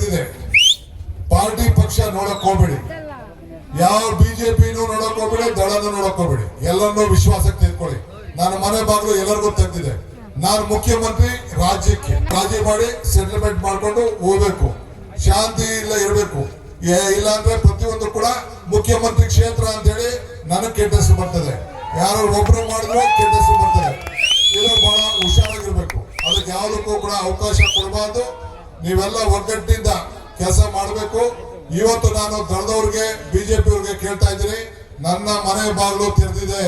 ತೆರೆದಿದೆ. ಪಾರ್ಟಿ ಪಕ್ಷ ನೋಡಕ್ ಹೋಗ್ಬೇಡಿ, ಯಾವ ಬಿಜೆಪಿನೂ ನೋಡಕ್ ಹೋಗ್ಬೇಡಿ, ದಳನೂ ನೋಡಕ್ ಹೋಗ್ಬೇಡಿ, ಎಲ್ಲರನ್ನೂ ವಿಶ್ವಾಸಕ್ಕೆ ತೆಗೆದುಕೊಳ್ಳಿ. ನನ್ನ ಮನೆ ಬಾಗಿಲು ಎಲ್ಲರಿಗೂ ತೆಗೆದಿದೆ. ನಾನು ಮುಖ್ಯಮಂತ್ರಿ, ರಾಜ್ಯಕ್ಕೆ ರಾಜಿ ಮಾಡಿ ಸೆಟಲ್ಮೆಂಟ್ ಮಾಡ್ಕೊಂಡು ಹೋಗ್ಬೇಕು, ಶಾಂತಿ ಇಲ್ಲ ಇರಬೇಕು. ಇಲ್ಲ ಅಂದ್ರೆ ಪ್ರತಿಯೊಂದು ಕೂಡ ಮುಖ್ಯಮಂತ್ರಿ ಕ್ಷೇತ್ರ ಅಂತ ಹೇಳಿ ನನಗೆ ಕೆಟ್ಟ ಹೆಸರು ಬರ್ತದೆ, ಯಾರು ಒಬ್ರು ಮಾಡಿದ್ರು ಕೆಟ್ಟ ಹೆಸರು ಬರ್ತದೆ. ಇದು ಬಹಳ ಹುಷಾರಾಗಿರ್ಬೇಕು, ಅದಕ್ಕೆ ಯಾವುದಕ್ಕೂ ಕೂಡ ಅವಕಾಶ ಕೊಡಬಾರ್ದು. ನೀವೆಲ್ಲ ಒಗ್ಗಟ್ಟಿನಿಂದ ಕೆಲಸ ಮಾಡಬೇಕು. ಇವತ್ತು ನಾನು ದಳದವ್ರಿಗೆ, ಬಿಜೆಪಿ ಅವ್ರಿಗೆ ಕೇಳ್ತಾ ಇದ್ದೀನಿ, ನನ್ನ ಮನೆ ಬಾಗಿಲು ತೆರೆದಿದೆ,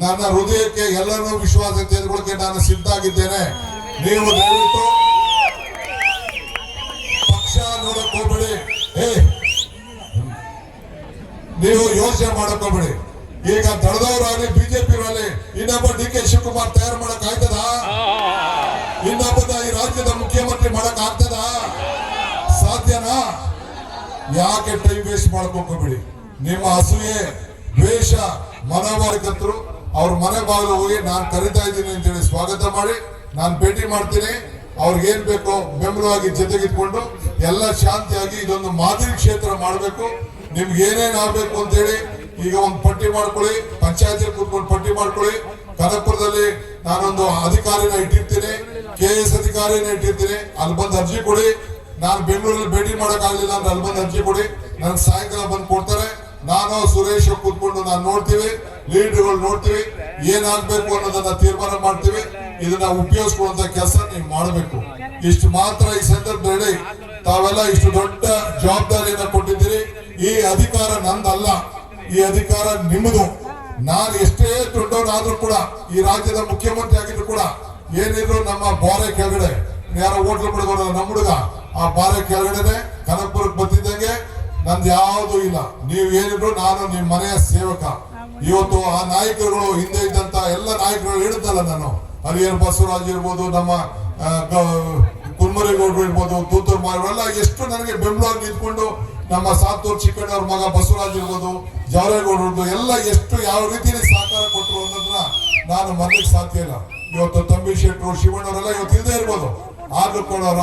ನನ್ನ ಹೃದಯಕ್ಕೆ ಎಲ್ಲರನ್ನೂ ವಿಶ್ವಾಸ ತೆಗೆದುಕೊಳ್ಳಕ್ಕೆ ನಾನು ಸಿದ್ಧ ಆಗಿದ್ದೇನೆ. ನೀವು ದಯವಿಟ್ಟು ಪಕ್ಷ ನೋಡಕ್ ಹೋಗ್ಬೇಡಿ, ನೀವು ಯೋಚನೆ ಮಾಡಕ್ ಹೋಗ್ಬೇಡಿ. ಈಗ ದಳದವರಾಗಲಿ ಬಿಜೆಪಿ ಅವರಲ್ಲಿ ಇನ್ನೊಬ್ಬ ಡಿ.ಕೆ. ಶಿವಕುಮಾರ್ ತಯಾರು ಮಾಡಕ್ ಆಯ್ತದ? ಇನ್ನೊಬ್ಬ ಈ ರಾಜ್ಯದ ಮುಖ್ಯಮಂತ್ರಿ ಮಾಡಕ್ ಆಗ್ತದ? ಸಾಧ್ಯನಾ? ಯಾಕೆ ಟೈಮ್ ವೇಸ್ಟ್ ಮಾಡ್ಕೋಬೇಡಿ. ನಿಮ್ಮ ಅಸೂಯೆ, ದ್ವೇಷ, ಮನೋಭಾವಿಕತರು ಅವ್ರ ಮನೆ ಬಾಗಿಲು ಹೋಗಿ ನಾನು ಕರಿತಾ ಇದ್ದೀನಿ ಅಂತೇಳಿ ಸ್ವಾಗತ ಮಾಡಿ ನಾನು ಭೇಟಿ ಮಾಡ್ತೀನಿ. ಅವ್ರಿಗೆ ಏನ್ ಬೇಕೋ ಬೆಂಬಲವಾಗಿ ಜೊತೆಗಿಟ್ಕೊಂಡು ಎಲ್ಲ ಶಾಂತಿಯಾಗಿ ಇದೊಂದು ಮಾದರಿ ಕ್ಷೇತ್ರ ಮಾಡಬೇಕು. ನಿಮ್ಗೆ ಏನೇನ್ ಆಗ್ಬೇಕು ಅಂತ ಹೇಳಿ ಈಗ ಒಂದು ಪಟ್ಟಿ ಮಾಡ್ಕೊಳ್ಳಿ, ಪಂಚಾಯತಿ ಕೂತ್ಕೊಂಡು ಪಟ್ಟಿ ಮಾಡ್ಕೊಳ್ಳಿ. ಕನಕಪುರದಲ್ಲಿ ನಾನೊಂದು ಅಧಿಕಾರಿನ ಇಟ್ಟಿರ್ತೀನಿ, KS ಅಧಿಕಾರಿನ ಇಟ್ಟಿರ್ತೀನಿ, ಅಲ್ಲಿ ಬಂದು ಅರ್ಜಿ ಕೊಡಿ. ನಾನು ಬೆಂಗಳೂರಲ್ಲಿ ಭೇಟಿ ಮಾಡಕ್ ಆಗ್ಲಿಲ್ಲ ಅಂದ್ರೆ ಅಲ್ಲಿ ಬಂದು ಅರ್ಜಿ ಕೊಡಿ, ನನ್ ಸಾಯಂಕಾಲ ಬಂದು ಕೊಡ್ತಾರೆ. ನಾನು ಸುರೇಶ್ ಕೂತ್ಕೊಂಡು ನಾನು ನೋಡ್ತೀವಿ, ಲೀಡರ್ಗಳು ನೋಡ್ತೀವಿ, ಏನಾಗ್ಬೇಕು ಅನ್ನೋದನ್ನ ತೀರ್ಮಾನ ಮಾಡ್ತೀವಿ. ಇದನ್ನ ಉಪಯೋಗಿಸುವಂತ ಕೆಲಸ ನೀವು ಮಾಡಬೇಕು. ಇಷ್ಟು ಮಾತ್ರ ಈ ಸಂದರ್ಭದಲ್ಲಿ ತಾವೆಲ್ಲ ಇಷ್ಟು ದೊಡ್ಡ ಜವಾಬ್ದಾರಿಯನ್ನ ಕೊಟ್ಟಿದ್ದೀರಿ. ಈ ಅಧಿಕಾರ ನಂದಲ್ಲ, ಈ ಅಧಿಕಾರ ನಿಮ್ಮದು. ನಾನು ಎಷ್ಟೇ ದೊಡ್ಡವನಾದ್ರೂ ಕೂಡ, ಈ ರಾಜ್ಯದ ಮುಖ್ಯಮಂತ್ರಿ ಆಗಿದ್ರು ಕೂಡ, ಏನಿದ್ರು ನಮ್ಮ ಬಾರೆ ಕೆಳಗಡೆ ಯಾರೋ ಹೋಟ್ಲು ಬಿಡೋದು ನಮ್ಮ ಹುಡುಗ, ಆ ಬಾರೆ ಕೆಳಗಡೆನೆ ಕನಕಪುರಕ್ಕೆ ಬರ್ತಿದ್ದಂಗೆ ನಂದು ಯಾವುದು ಇಲ್ಲ. ನೀವು ಏನಿದ್ರು ನಾನು ನಿಮ್ಮ ಮನೆಯ ಸೇವಕ. ಇವತ್ತು ಆ ನಾಯಕರುಗಳು, ಹಿಂದೆ ಇದ್ದಂತ ಎಲ್ಲ ನಾಯಕರು ಹೇಳಿದ್ದಲ್ಲ, ನಾನು ಹರಿಹರ ಬಸವರಾಜ್ ಇರ್ಬೋದು, ನಮ್ಮ ಕುರ್ಮರೇಗೌಡರು ಇರ್ಬೋದು, ತೂತೂರು ಮಾರೆಲ್ಲ ಎಷ್ಟು ನನಗೆ ಬೆಂಬಲವಾಗಿ ನಿಂತ್ಕೊಂಡು, ನಮ್ಮ ಸಾತ್ತೂರು ಚಿಕ್ಕಣ್ಣವ್ರ ಮಗ ಬಸವರಾಜ್ ಇರ್ಬೋದು, ಜಾವರೇಗೌಡರದ್ದು ಎಲ್ಲ ಎಷ್ಟು ಯಾವ ರೀತಿಯಲ್ಲಿ ಸಹಕಾರ ಕೊಟ್ಟರು ಅನ್ನೋದನ್ನ ನಾನು ಮರಲಿಕ್ಕೆ ಸಾಧ್ಯ ಇಲ್ಲ. ಇವತ್ತು ತಂಬಿ ಶೆಟ್ಟರು, ಶಿವಣ್ಣವರೆಲ್ಲ ಇವತ್ತು ಇಲ್ಲದೆ ಇರ್ಬೋದು, ಆದ್ರೂ ಕೂಡ ಅವರ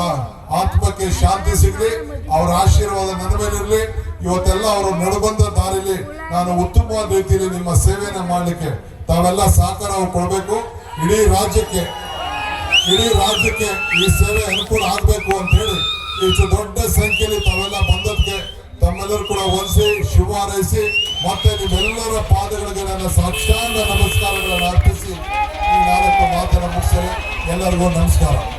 ಆತ್ಮಕ್ಕೆ ಶಾಂತಿ ಸಿಗ್ಲಿ, ಅವರ ಆಶೀರ್ವಾದ ನನ್ನ ಮೇಲೆ ಇರಲಿ. ಇವತ್ತೆಲ್ಲ ಅವರು ನಡೆಬಂದ ದಾರಿಲಿ ನಾನು ಉತ್ತಮವಾದ ರೀತಿಯಲ್ಲಿ ನಿಮ್ಮ ಸೇವೆಯನ್ನು ಮಾಡಲಿಕ್ಕೆ ತಾವೆಲ್ಲ ಸಹಕಾರ ಕೊಡಬೇಕು. ಇಡೀ ರಾಜ್ಯಕ್ಕೆ ಈ ಸೇವೆ ಅನುಕೂಲ ಆಗ್ಬೇಕು ಅಂತ ಹೇಳಿ ಇಷ್ಟು ದೊಡ್ಡ ಸಂಖ್ಯೆಯಲ್ಲಿ ತಾವೆಲ್ಲ ಬಂದಕ್ಕೆ ತಮ್ಮೆಲ್ಲರೂ ಕೂಡ ವಂದಿಸಿ ಶುಭ ಹಾರೈಸಿ ಮತ್ತೆ ನಿಮ್ಮೆಲ್ಲರ ಪಾದಗಳಿಗೆ ನನ್ನ ಸಾಷ್ಟಾಂಗ ನಮಸ್ಕಾರಗಳನ್ನು ಅರ್ಪಿಸಿ ಈ 4 ಮಾತನ್ನು ಮುಗಿಸಲು ಎಲ್ಲರಿಗೂ ನಮಸ್ಕಾರ.